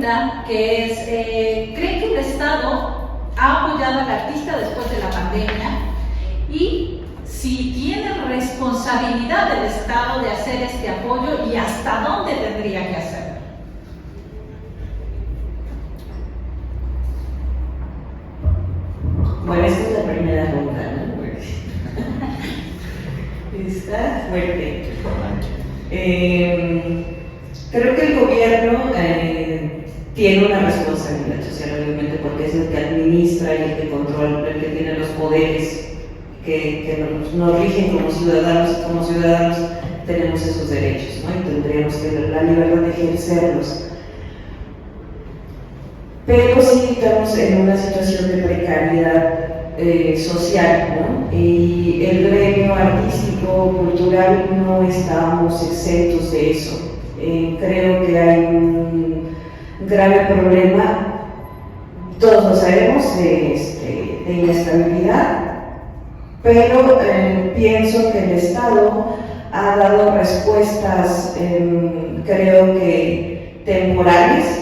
pregunta que es, ¿cree que el Estado ha apoyado al artista después de la pandemia? Y si tiene responsabilidad del Estado de hacer este apoyo y hasta dónde tendría que hacerlo. Bueno, esta es la primera ronda, ¿no? Está fuerte. Creo que el gobierno tiene una responsabilidad social, obviamente, porque es el que administra y el que controla, el que tiene los poderes que nos rigen como ciudadanos. Como ciudadanos tenemos esos derechos, ¿no? Y tendríamos que tener la libertad de ejercerlos. Pero sí estamos en una situación de precariedad social, ¿no? Y el gremio artístico, cultural, no estamos exentos de eso. Creo que hay un grave problema, todos lo sabemos, de inestabilidad, pero pienso que el Estado ha dado respuestas, creo que temporales.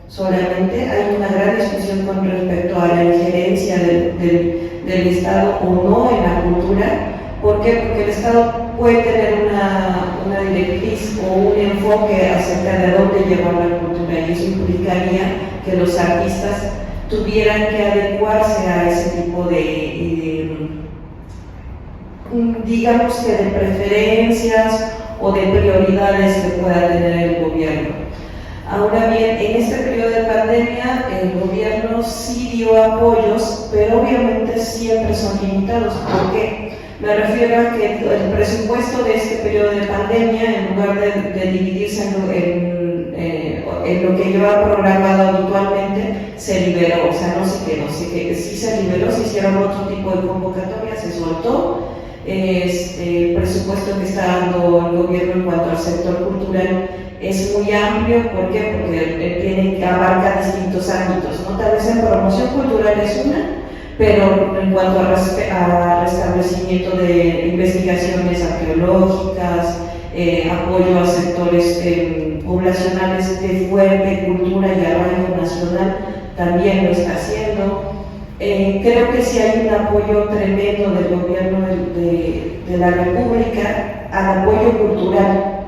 Solamente hay una gran discusión con respecto a la injerencia del Estado o no en la cultura. ¿Por qué? Porque el Estado puede tener una directriz o un enfoque acerca de dónde llevar la cultura, y eso implicaría que los artistas tuvieran que adecuarse a ese tipo digamos que de preferencias o de prioridades que pueda tener el gobierno. Ahora bien, en este periodo de pandemia el gobierno sí dio apoyos, pero obviamente siempre son limitados. ¿Por qué? Me refiero a que el presupuesto de este periodo de pandemia, en lugar de dividirse en lo que lleva programado habitualmente, se liberó, o sea, no se quedó, sí se liberó, se hicieron otro tipo de convocatorias, se soltó. El presupuesto que está dando el gobierno en cuanto al sector cultural es muy amplio. ¿Por qué? Porque tiene que abarcar distintos ámbitos, ¿no? Tal vez en promoción cultural es una, pero en cuanto a restablecimiento de investigaciones arqueológicas, apoyo a sectores poblacionales de fuerte cultura y arraigo nacional, también lo está haciendo. Creo que sí hay un apoyo tremendo del gobierno de la República al apoyo cultural,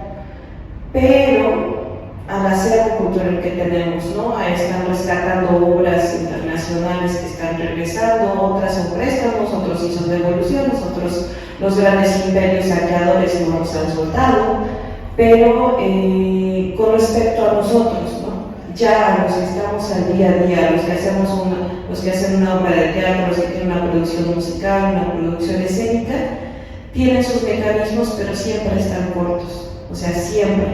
pero al acervo cultural que tenemos, ¿no? Están rescatando obras internacionales que están regresando, otras son préstamos, otros sí son devoluciones, otros los grandes imperios saqueadores no nos han soltado, pero con respecto a nosotros, ¿no? Ya a los que estamos al día a día, los que hacen una obra de teatro, los que tienen una producción musical, una producción escénica, tienen sus mecanismos, pero siempre están cortos, o sea, siempre.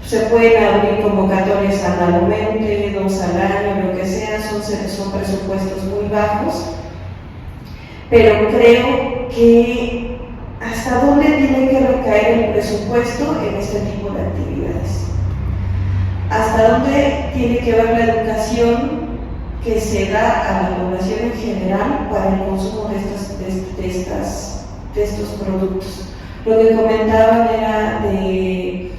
Se pueden abrir convocatorias anualmente, 2 al año, lo que sea, son presupuestos muy bajos, pero creo que hasta dónde tiene que recaer el presupuesto en este tipo de actividades. Hasta dónde tiene que ver la educación que se da a la población en general para el consumo de estos productos. Lo que comentaban era de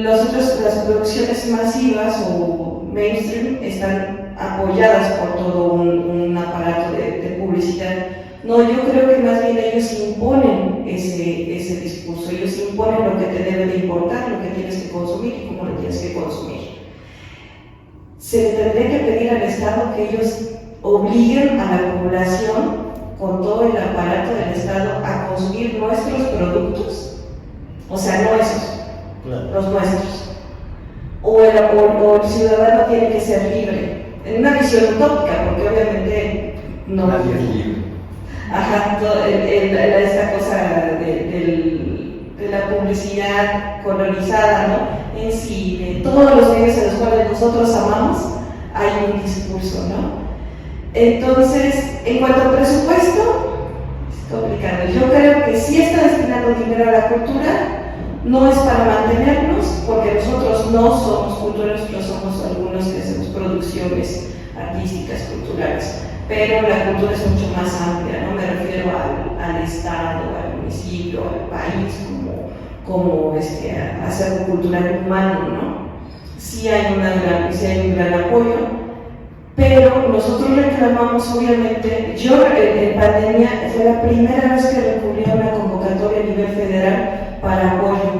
las producciones masivas o mainstream están apoyadas por todo un aparato de publicidad. No, yo creo que más bien ellos imponen ese discurso, ellos imponen lo que te debe de importar, lo que tienes que consumir y cómo lo tienes que consumir. Se le tendría que pedir al Estado que ellos obliguen a la población, con todo el aparato del Estado, a consumir nuestros productos, o sea, no esos, claro, los nuestros. O el ciudadano tiene que ser libre, en una visión utópica, porque obviamente no. Nadie es libre. Ajá, esta cosa de la publicidad colonizada, ¿no? En sí, de todos los medios en los cuales nosotros amamos, hay un discurso, ¿no? Entonces, en cuanto al presupuesto, es complicado. Yo creo que sí está destinando dinero a la cultura, no es para mantenernos, porque nosotros no somos cultura, nosotros somos algunos que hacemos producciones artísticas, culturales. Pero la cultura es mucho más amplia, ¿no? Me refiero al Estado, al municipio, al país, como acervo cultural humano, ¿no? sí hay un gran apoyo, pero nosotros reclamamos, obviamente, yo en pandemia fue la primera vez que recurrí a una convocatoria a nivel federal para apoyo,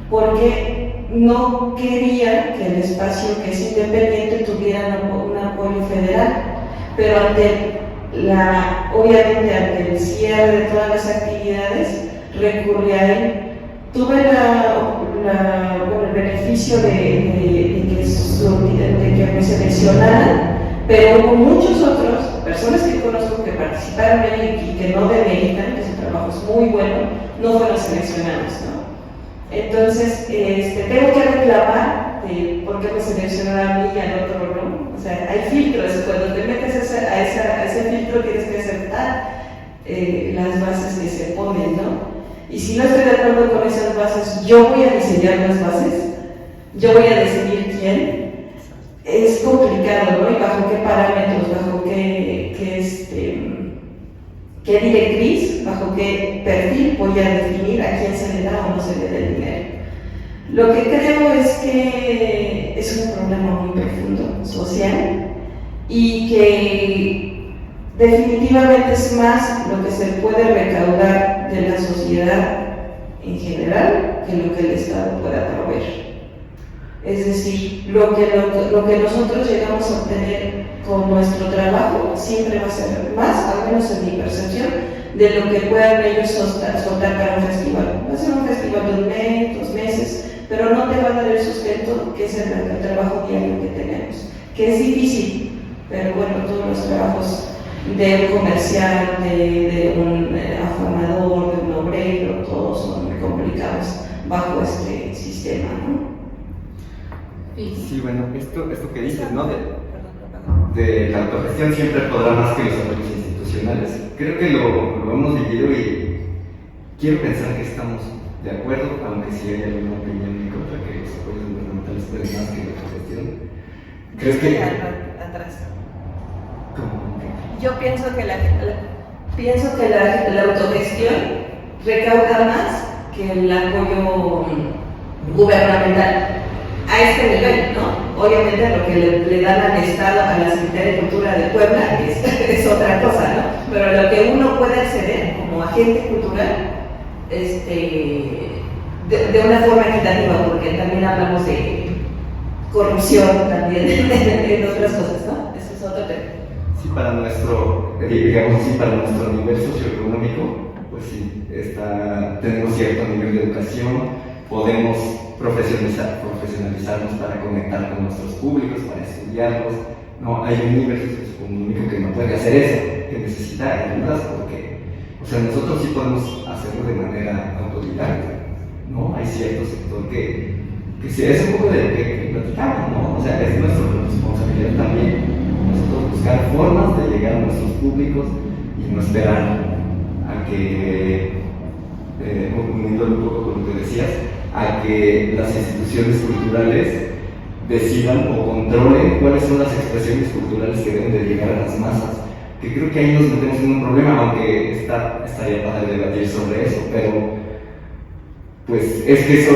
porque no quería que el espacio que es independiente tuviera un apoyo federal, pero obviamente ante el cierre de todas las actividades, recurrí a él. Tuve el beneficio de que me seleccionaran, pero hubo muchos otros, personas que conozco que participaron en él y que no demeritan, que su trabajo es muy bueno, no fueron seleccionados, ¿no? Entonces, tengo que reclamar por qué me seleccionaron a mí y al otro no. O sea, hay filtros, cuando te metes a ese filtro tienes que aceptar las bases que se ponen, ¿no? Y si no estoy de acuerdo con esas bases, yo voy a diseñar las bases, yo voy a decidir quién. Es complicado, ¿no? Y bajo qué parámetros, bajo qué directriz, bajo qué perfil voy a definir a quién se le da o no se le da el dinero. Lo que creo es que es un problema muy profundo, social, y que definitivamente es más lo que se puede recaudar de la sociedad en general que lo que el Estado pueda proveer. Es decir, lo que nosotros llegamos a obtener con nuestro trabajo siempre va a ser más, al menos en mi percepción, de lo que puedan ellos soltar para un festival. Va a ser un festival de un mes, 2 meses, pero no te va a dar el sustento que es el trabajo diario que tenemos, que es difícil, pero bueno, todos los trabajos de un comercial, de un afanador, de un obrero, todos son muy complicados bajo este sistema, ¿no? Sí, bueno, esto que dices, ¿no? De la autogestión siempre podrá más que los apoyos institucionales. Creo que lo hemos vivido y quiero pensar que estamos de acuerdo, aunque sí hay alguna opinión en contra que los apoyos gubernamentales pueden más que la autogestión. ¿Crees que...? Atrás. ¿Cómo? Yo pienso que la autogestión recauda más que el apoyo gubernamental a este nivel, ¿no? Obviamente lo que le dan al Estado, a la Secretaría de Cultura de Puebla es otra cosa, ¿no? Pero lo que uno puede acceder como agente cultural, de una forma equitativa, porque también hablamos de corrupción también en otras cosas, ¿no? Eso es otro tema. Sí, para nuestro nivel socioeconómico, pues sí, tenemos cierto nivel de educación, podemos profesionalizarnos para conectar con nuestros públicos, para estudiarlos. No, hay un nivel socioeconómico que no puede hacer eso, que necesita ayudas, porque, o sea, nosotros sí podemos hacerlo de manera autodidacta, ¿no? Hay cierto sector que es un poco de lo que platicamos, ¿no? O sea, es nuestra responsabilidad también, nosotros buscar formas de llegar a nuestros públicos y no esperar a que, uniéndolo un poco con lo que decías, a que las instituciones culturales decidan o controlen cuáles son las expresiones culturales que deben de llegar a las masas. Que creo que ahí nos metemos en un problema, aunque estaría padre debatir sobre eso, pero pues es que eso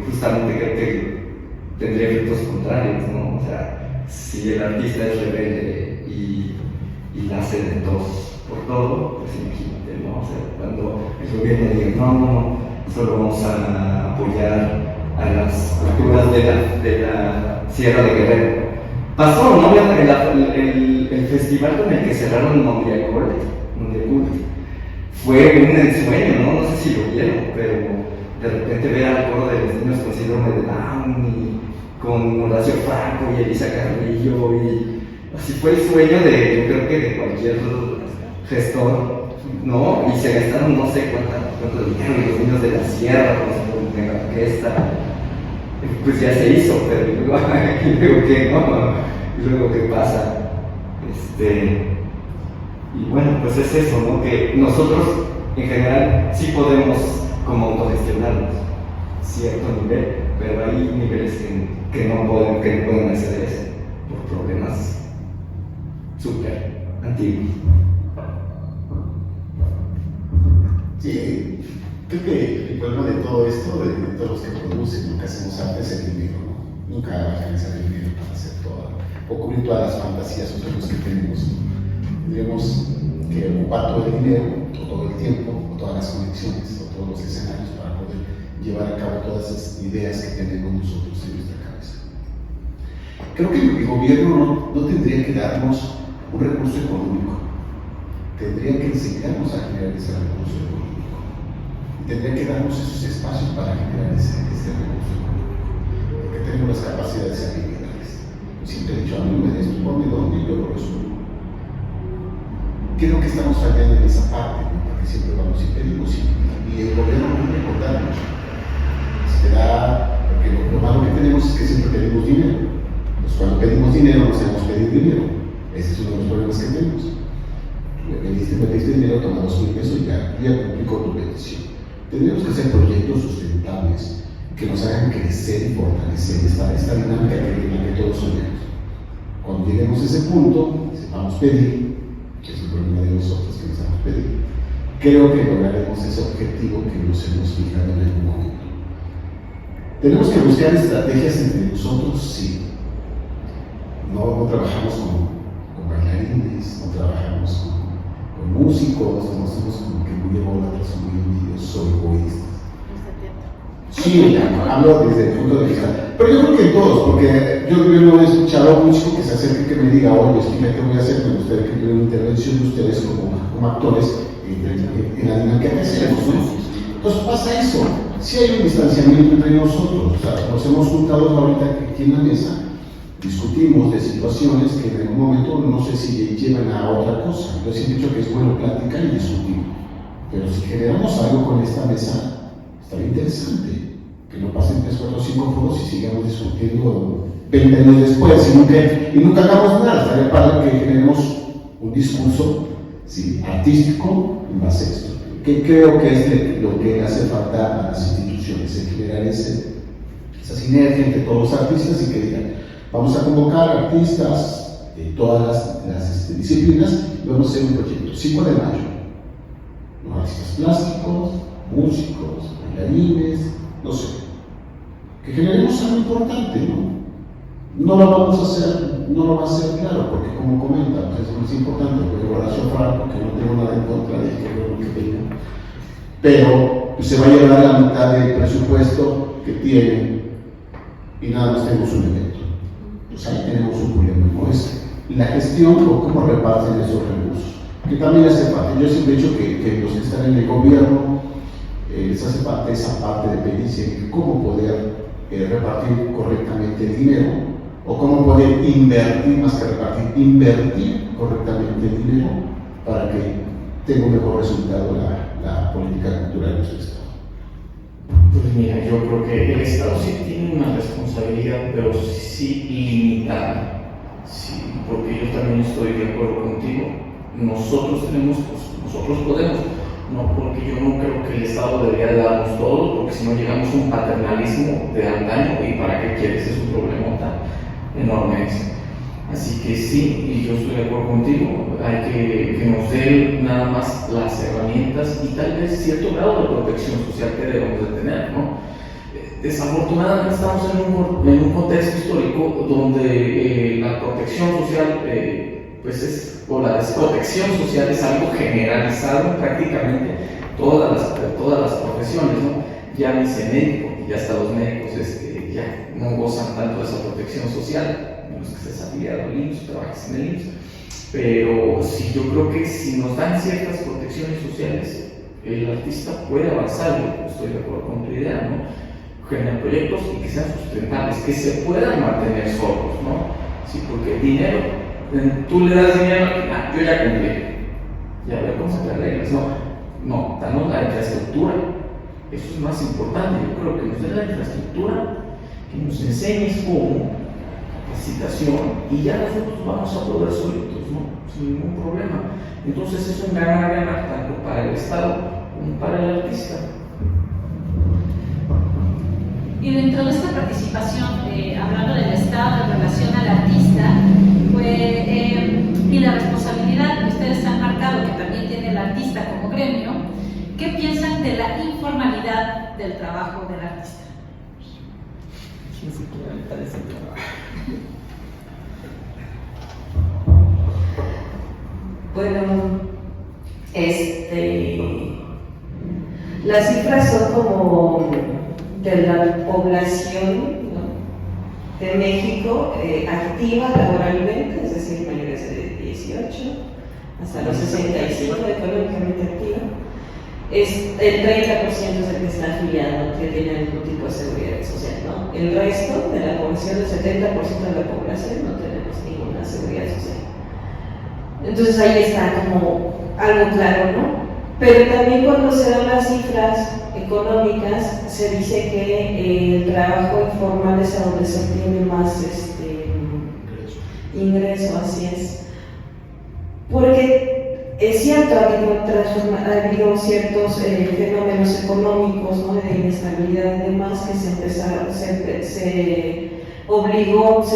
justamente creo que tendría efectos contrarios, ¿no? O sea, si el artista es rebelde y la hace de todos por todo, pues imagínate, ¿no? O sea, cuando el gobierno diga, no, solo vamos a apoyar a las culturas de la Sierra de Guerrero. Pasó, ¿no? El festival con el que cerraron Mondial fue un ensueño, ¿no? No sé si lo vieron, pero de repente ver al coro de los niños con síndrome de Down y con Horacio Franco y Elisa Carrillo, y así fue el sueño yo creo que de cualquier gestor, ¿no? Y se gastaron no sé cuánto dinero y los niños de la sierra con su mega orquesta, pues ya se hizo, pero luego qué, ¿no? Y luego qué pasa, y bueno, pues es eso, ¿no? Que nosotros en general sí podemos como autogestionarnos cierto nivel, pero hay niveles que no pueden hacer eso por problemas súper antiguos. Sí, creo que el problema de todo esto, de todos los que producen lo que hacemos arte, es el dinero, ¿no? nunca alcanzar el dinero para hacer o cubrir todas las fantasías o sueños que tenemos. Tendríamos que ocupar todo el dinero, o todo el tiempo, o todas las conexiones, o todos los escenarios para poder llevar a cabo todas esas ideas que tenemos nosotros en nuestra cabeza. Creo que el gobierno no tendría que darnos un recurso económico, tendría que enseñarnos a generar ese recurso económico, y tendría que darnos esos espacios para generar ese recurso económico, porque tenemos las capacidades habilidades. Siempre he dicho, a mí me des tu ponme donde y yo lo resuelvo. Creo que estamos fallando en esa parte, ¿no? Porque siempre vamos y pedimos, y el gobierno no puede contarnos. Porque lo malo que tenemos es que siempre pedimos dinero. Pues cuando pedimos dinero no sabemos pedir dinero. Ese es uno de los problemas que tenemos. Me pediste dinero, toma 2,000 pesos y ya cumplí con tu petición. Tendríamos que hacer proyectos sustentables que nos hagan crecer y fortalecer esta dinámica que todos soñamos. Cuando lleguemos a ese punto, sepamos pedir, que es el problema de nosotros que no sabemos pedir, creo que lograremos ese objetivo que nos hemos fijado en algún momento. Tenemos que buscar estrategias entre nosotros, sí. No trabajamos con bailarines, no trabajamos con músicos, no somos como que muy ególatras, muy envidiosos o egoístas. Sí, hablo desde el punto de vista. Pero yo creo que todos, porque yo no he escuchado a un músico que se acerque y que me diga, oye, ¿qué voy a hacer? Me gustaría que tuviera una intervención de ustedes como actores en la dinámica que hacemos, ¿no? Entonces pasa eso. Si hay un distanciamiento entre nosotros, o sea, nos hemos juntado ahorita aquí en la mesa, discutimos de situaciones que en algún momento no sé si llevan a otra cosa. Yo siempre he dicho que es bueno platicar y discutir, pero si generamos algo con esta mesa, estaría interesante que no pasen 3, 4, 5 foros y sigamos discutiendo 20 años después y nunca hagamos nada. Estaría padre que generemos un discurso, sí, artístico en base a esto, que creo que es lo que hace falta a las instituciones, en generar esa sinergia entre todos los artistas y que digan, vamos a convocar artistas de todas las disciplinas y vamos a hacer un proyecto, 5 de mayo, ¿no? Artistas plásticos, músicos, bailarines, no sé, que generemos algo importante, ¿no? No lo vamos a hacer, no lo va a hacer claro, porque como comenta, pues es muy importante, porque Horacio Franco, que no tengo nada en contra de que venga, pero pues, se va a llevar la mitad del presupuesto que tiene y nada más tenemos un evento. Pues ahí tenemos un problema, ¿no? Es la gestión o cómo reparten esos recursos, que también hace parte. Yo siempre he dicho que los que están en el gobierno les hace parte esa parte de pericia en cómo poder repartir correctamente el dinero, o cómo poder invertir, más que repartir, invertir correctamente el dinero para que tenga un mejor resultado la política cultural de nuestro Estado. Pues mira, yo creo que el Estado sí tiene una responsabilidad, pero sí limitada. Sí, porque yo también estoy de acuerdo contigo. Nosotros tenemos, pues, nosotros podemos. No, porque yo no creo que el Estado debería darnos todo, porque si no llegamos a un paternalismo de antaño, y para qué quieres, es un problema tan enorme ese. Así que sí, y yo estoy de acuerdo contigo, hay que nos den nada más las herramientas y tal vez cierto grado de protección social que debemos de tener, ¿no? Desafortunadamente estamos en un contexto histórico donde la protección social o la desprotección social es algo generalizado en prácticamente todas las profesiones, ¿no? Ya dice médico, y hasta los médicos ya no gozan tanto de esa protección social, menos que estés afiliado al IMSS, trabajes en el IMSS. Pero sí, yo creo que si nos dan ciertas protecciones sociales, el artista puede avanzar. Yo estoy de acuerdo con tu idea, ¿no? Generar proyectos y que sean sustentables, que se puedan mantener solos, ¿no? Sí, porque el dinero, tú le das dinero, yo ya cumplí, ya veo cómo se te arreglas, no, danos la infraestructura, eso es más importante. Yo creo que nos den la infraestructura, que nos enseñes cómo, capacitación, y ya nosotros vamos a poder solitos, ¿no? Sin ningún problema. Entonces es un ganar-ganar tanto para el Estado como para el artista. Y dentro de esta participación, hablando del Estado en relación al artista, y la responsabilidad que ustedes han marcado, que también tiene el artista como gremio, ¿qué piensan de la informalidad del trabajo del artista? Bueno, las cifras son como de la población, ¿no?, de México activa laboralmente, es decir, mayores de 18 hasta los 65, económicamente activa. El 30% es el que está afiliado, que tiene algún tipo de seguridad social, ¿no? El resto de la población, el 70% de la población, no tenemos ninguna seguridad social. Entonces ahí está como algo claro, ¿no? Pero también cuando se dan las cifras económicas, se dice que el trabajo informal es a donde se obtiene más ingreso, así es. Porque es cierto, ha habido ciertos fenómenos económicos, ¿no?, de inestabilidad y demás, que se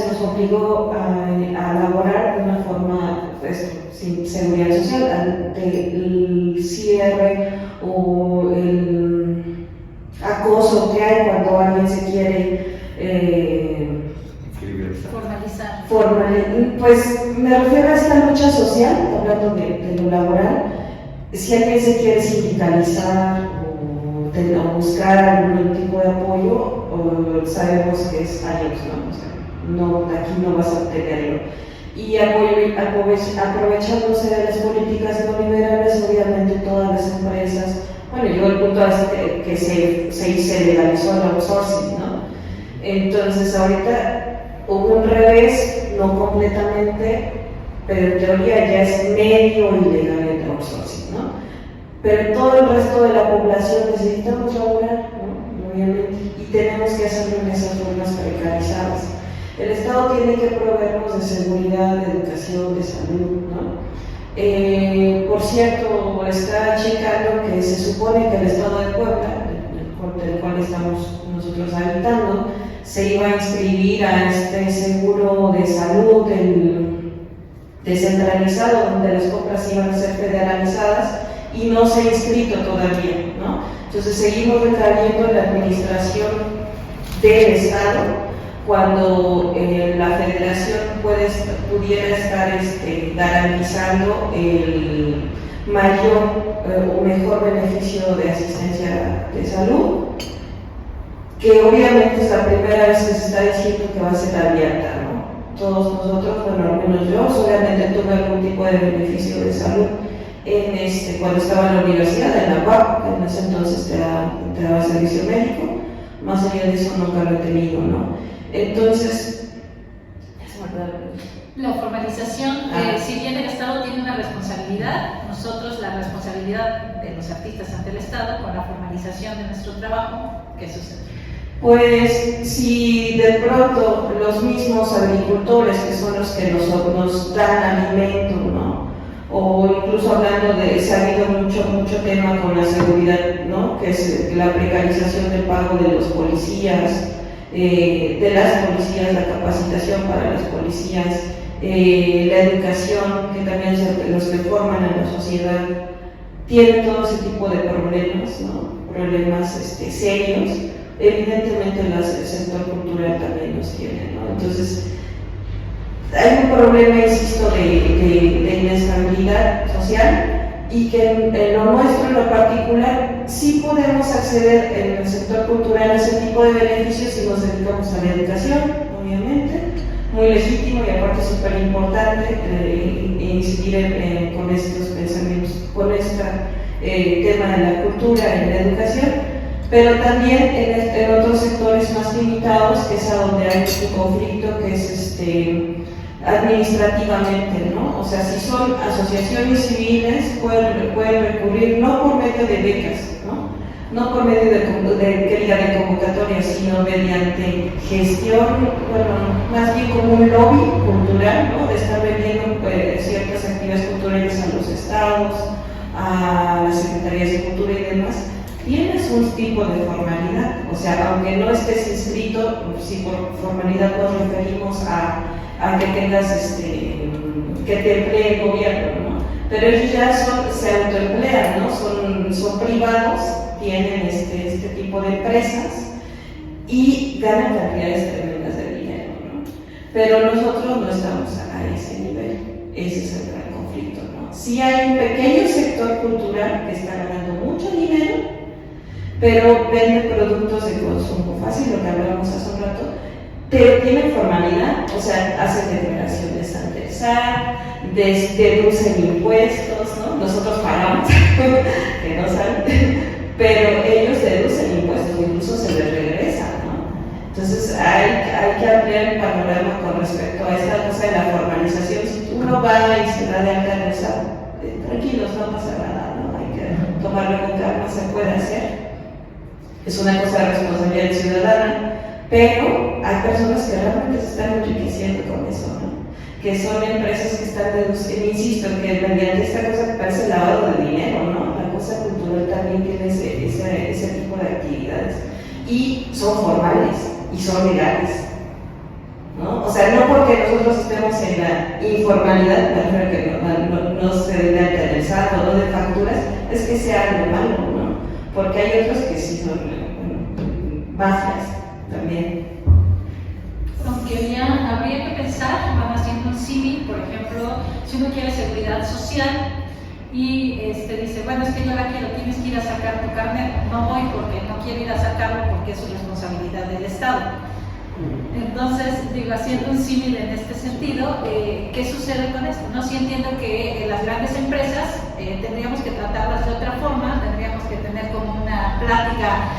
nos obligó a laborar de una forma, pues, sin seguridad social, ante el cierre o el acoso que hay cuando alguien se quiere formalizar. Pues me refiero a esta lucha social, hablando de lo laboral. Si alguien se quiere sindicalizar o buscar algún tipo de apoyo, sabemos que es años, ¿no? O sea, aquí no vas a obtenerlo. Y aprovechándose de las políticas neoliberales, obviamente todas las empresas, bueno, llegó el punto que se legalizó el outsourcing, ¿no? Entonces ahorita hubo un revés, no completamente, pero en teoría ya es medio ilegal el outsourcing, ¿no? Pero todo el resto de la población necesitamos laborar, ¿no?, obviamente, y tenemos que hacerlo en esas formas precarizadas. El Estado tiene que proveernos de seguridad, de educación, de salud, ¿no? Por cierto, está checando que se supone que el Estado de Puebla, del cual estamos nosotros habitando, se iba a inscribir a este seguro de salud descentralizado, donde las compras iban a ser federalizadas, y no se ha inscrito todavía, ¿no? Entonces seguimos retrayendo la administración del Estado, cuando la federación pudiera estar garantizando el mayor o mejor beneficio de asistencia de salud, que obviamente es la primera vez que se está diciendo que va a ser abierta, ¿no? Todos nosotros, bueno, al menos yo, obviamente tuve algún tipo de beneficio de salud cuando estaba en la universidad, en la UAP, que en ese entonces te daba servicio médico. Más allá de eso nunca lo he tenido, ¿no? Entonces, la formalización, si bien el Estado tiene una responsabilidad, nosotros la responsabilidad de los artistas ante el Estado con la formalización de nuestro trabajo, ¿qué sucede? Pues si de pronto los mismos agricultores, que son los que nos dan alimento, ¿no?, o incluso hablando se ha habido mucho tema con la seguridad, ¿no?, que es la precarización del pago de los policías, de las policías, la capacitación para las policías, la educación, que también son los que forman a la sociedad, tienen todo ese tipo de problemas, ¿no?, problemas serios. Evidentemente el sector cultural también los tiene, ¿no? Entonces hay un problema, insisto, de inestabilidad social, y que en lo nuestro, en lo particular, sí podemos acceder en el sector cultural a ese tipo de beneficios si nos dedicamos a la educación, obviamente, muy legítimo y aparte súper importante incidir con estos pensamientos, con este tema de la cultura en la educación, pero también en otros sectores más limitados, que es a donde hay un conflicto, que es administrativamente, ¿no? O sea, si son asociaciones civiles, pueden recurrir no por medio de becas, no por medio de convocatorias, sino mediante gestión, bueno, más bien como un lobby cultural, ¿no?, de estar vendiendo ciertas actividades culturales a los estados, a las secretarías de cultura y demás. Tienes un tipo de formalidad, o sea, aunque no estés inscrito, si por formalidad nos referimos a que tengas, que te emplee el gobierno, ¿no? Pero ellos ya se autoemplean, ¿no? Son privados, tienen este tipo de empresas, y ganan cantidades tremendas de dinero, ¿no? Pero nosotros no estamos a ese nivel, ese es el gran conflicto, ¿no? Sí hay un pequeño sector cultural que está ganando mucho dinero, pero vende productos de consumo fácil, lo que hablábamos hace un rato, pero tienen formalidad, o sea, hacen declaraciones ante el SAT, deducen impuestos, ¿no? Nosotros pagamos, que no saben, pero ellos deducen impuestos, incluso se les regresa, ¿no? Entonces hay que ampliar el panorama con respecto a esta cosa de la formalización. Si uno va y se da de alta en el SAT, tranquilos, no pasa nada, ¿no? Hay que tomarlo con calma, se puede hacer. Es una cosa de responsabilidad ciudadana, pero hay personas que realmente se están enriqueciendo con eso, ¿no? Que son empresas que están deduciendo, insisto, que mediante esta cosa que parece lavado de dinero, ¿no? La cosa cultural también tiene ese tipo de actividades. Y son formales, y son legales, ¿no? O sea, no porque nosotros estemos en la informalidad, me refiero a que no se dé de alta en el SAT o no de facturas, es que sea algo malo, ¿no? Porque hay otros que sí son mafias también. Aunque habría que pensar, van haciendo un símil, por ejemplo, si uno quiere seguridad social y dice, bueno, es que yo la quiero, tienes que ir a sacar tu carnet, no voy porque no quiero ir a sacarlo porque es su responsabilidad del Estado. Entonces, digo, haciendo un símil en este sentido, ¿qué sucede con esto? ¿No? Sí entiendo que las grandes empresas tendríamos que tratarlas de otra forma, tendríamos que tener como una plática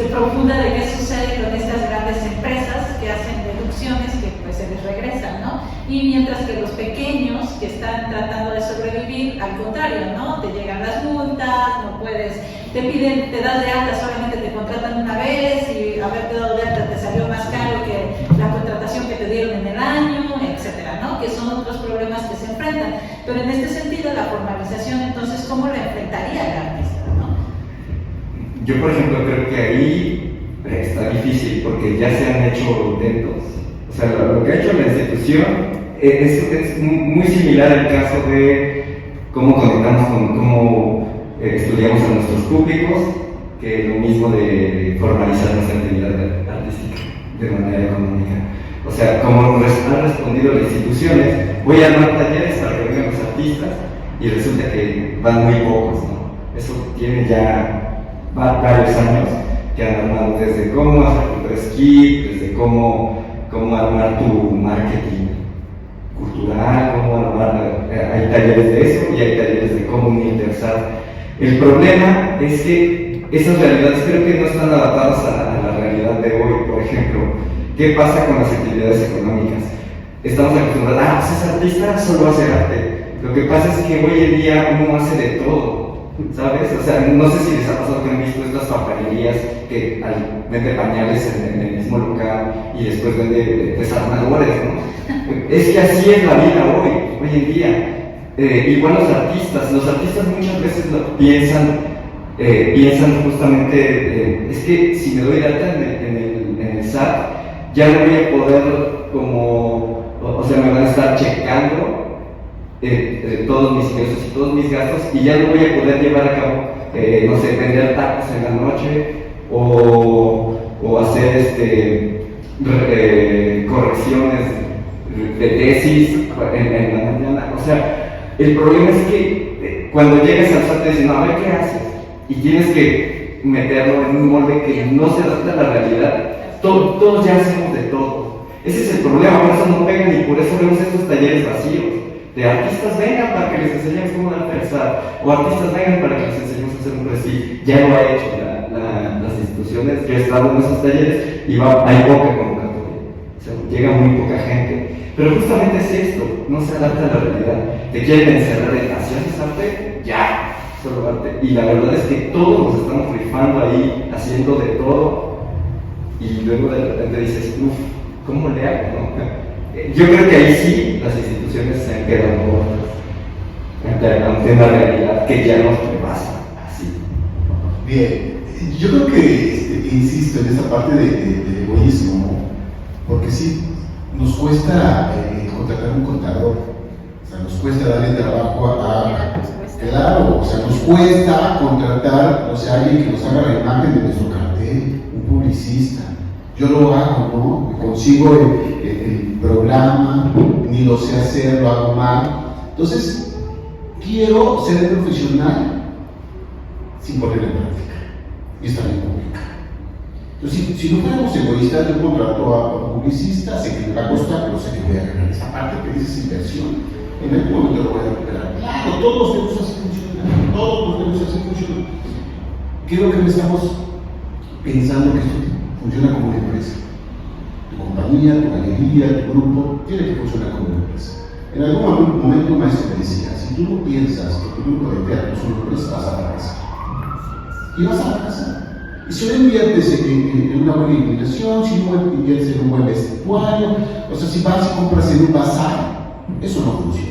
profunda de qué sucede con estas grandes empresas que hacen deducciones que pues se les regresan, ¿no? Y mientras que los pequeños que están tratando de sobrevivir, al contrario, ¿no? Te llegan las multas, no puedes, te piden, te das de alta, solamente te contratan una vez y haberte dado de alta te salió más caro que la contratación que te dieron en el año, etcétera, ¿no? Que son otros problemas que se enfrentan. Pero en este sentido, la formalización, entonces, ¿cómo la enfrentaría el artista, no? Yo, por ejemplo, creo que ahí está difícil porque ya se han hecho intentos. O sea, lo que ha hecho la institución es muy similar al caso de cómo conectamos cómo estudiamos a nuestros públicos, que lo mismo de formalizar nuestra actividad artística de manera económica. O sea, como han respondido las instituciones, voy a armar talleres para que vengan los artistas y resulta que van muy pocos, ¿no? Eso tiene ya varios años que han armado desde cómo hacer tu press kit, desde cómo armar tu marketing cultural, cómo armar, hay talleres de eso y hay talleres de cómo unirte al SAT. El problema es que esas realidades creo que no están adaptadas a la realidad de hoy. Por ejemplo, ¿qué pasa con las actividades económicas? Estamos acostumbrados, pues es artista, solo hace arte. Lo que pasa es que hoy en día uno hace de todo, ¿sabes? O sea, no sé si les ha pasado que han visto estas papelerías que vende pañales en el mismo local y después vende desarmadores, ¿no? Es que así es la vida hoy en día. Igual los artistas muchas veces piensan justamente, es que si me doy de alta en el SAT, ya no voy a poder o sea, me van a estar checando todos mis ingresos y todos mis gastos y ya no voy a poder llevar a cabo, no sé, vender tacos en la noche o hacer correcciones de tesis en la mañana. O sea, el problema es que cuando llegas al SAT te dicen, no, a ver qué haces, y tienes que meterlo en un molde que no se adapta a la realidad. Todos ya hacemos de todo. Ese es el problema, por eso no pegan y por eso vemos estos talleres vacíos. De artistas vengan para que les enseñemos cómo dar pensar, o artistas vengan para que les enseñemos a hacer un prestigio. Ya lo ha hecho las instituciones. Yo he estado en esos talleres y hay poca convocatoria. O sea, llega muy poca gente. Pero justamente es esto, no se adapta a la realidad. Te quieren encerrar en ¿haces arte? Ya, solo arte. Y la verdad es que todos nos estamos rifando ahí, haciendo de todo, y luego de repente dices, uff, ¿cómo le hago? ¿No? Yo creo que ahí sí las instituciones se han quedado cortas ante una realidad que ya nos rebasa así. Bien, yo creo que insisto en esa parte del egoísmo, ¿no? Porque sí, nos cuesta contratar un contador, o sea, nos cuesta darle trabajo claro, o sea, nos cuesta contratar, o sea, alguien que nos haga la imagen de nuestro cartel, un publicista, Yo lo hago, ¿no? Me consigo el programa, ni lo sé hacer, lo hago mal. Entonces, quiero ser profesional sin ponerlo en práctica. Y está bien complicado. Entonces, si no fuéramos egoístas, yo contrato a publicistas, sé que me va a costar, pero sé que voy a ganar esa parte que dice inversión. En algún momento lo voy a recuperar. Claro, todos los negocios así funcionan. Todos los negocios así funcionan. Creo que no estamos pensando que esto funciona como una empresa. Tu compañía, tu galería, tu grupo, tiene que funcionar como una empresa. En algún momento un maestro me decía, si tú no piensas que tu grupo de teatro es una empresa, vas a fracasar. Y vas a fracasar. Y si no inviertes en una buena iluminación, si no inviertes en un buen vestuario, o sea, si vas y compras en un bazar, eso no funciona.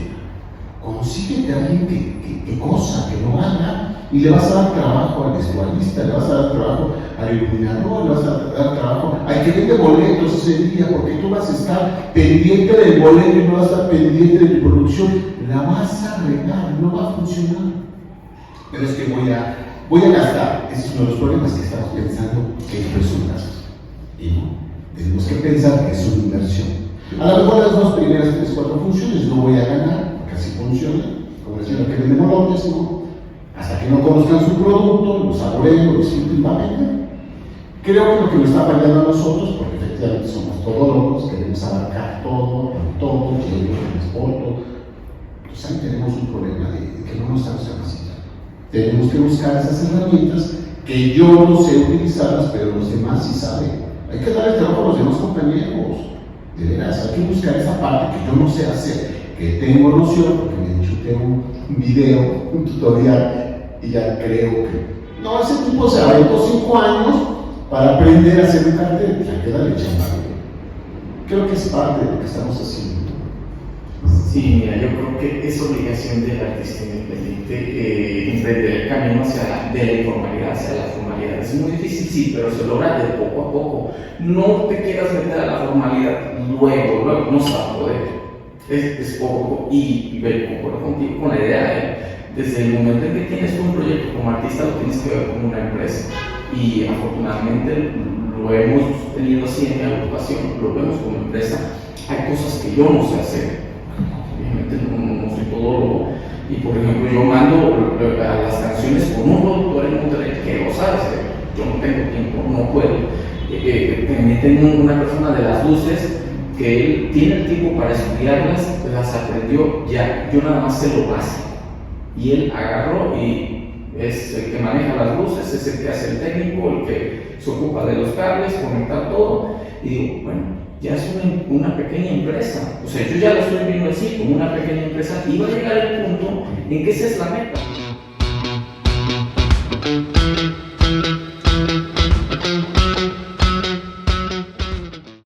Consíguete a alguien que cosa, que lo haga, y le vas a dar trabajo al vestuarista, le vas a dar trabajo al iluminador, le vas a dar trabajo al que vende boletos ese día, porque tú vas a estar pendiente del boleto y no vas a estar pendiente de tu producción, la vas a regar, no va a funcionar. Pero es que voy a gastar. Ese es uno de los problemas que estamos pensando que es un gasto. Y no, tenemos que pensar que es una inversión. A lo mejor las dos primeras 3, 4 funciones no voy a ganar, porque así funciona, como decía lo que vende molotjes, ¿no? Hasta que no conozcan su producto, lo saboreen, lo disfruten y venden. Creo que lo que nos está fallando a nosotros, porque efectivamente somos todólogos, queremos abarcar todo, queremos transporte. Entonces ahí tenemos un problema de que no nos estamos capacitando. Tenemos que buscar esas herramientas que yo no sé utilizarlas, pero los demás sí saben. Hay que dar el trabajo a los demás compañeros. De veras, hay que buscar esa parte que yo no sé hacer, que tengo noción, porque me chuté un video, un tutorial, y ya creo que no, ese tipo se aventó 5 años para aprender a hacer un cartel, pues hay que darle chamba. Creo que es parte de lo que estamos haciendo. Sí, mira, yo creo que es obligación del artista independiente emprender el camino de la informalidad hacia la formalidad. Es muy difícil, sí, pero se logra de poco a poco. No te quieras meter a la formalidad luego, no se va a poder. Es poco, y concuerdo contigo con la idea, desde el momento en que tienes un proyecto como artista, lo tienes que ver como una empresa. Y afortunadamente lo hemos tenido así en mi agrupación, lo vemos como empresa. Hay cosas que yo no sé hacer. Obviamente no soy todólogo, y por ejemplo yo mando a las canciones con un productor en Monterrey que lo sabe hacer. Yo no tengo tiempo, no puedo. También tengo una persona de las luces que él tiene el tiempo para estudiarlas, las aprendió ya, yo nada más sé lo básico, y él agarró y es el que maneja las luces, es el que hace el técnico, el que se ocupa de los cables, conectar todo, y digo, bueno, ya es una pequeña empresa. O sea, yo ya lo estoy viendo así, como una pequeña empresa, y va a llegar el punto en que esa es la meta.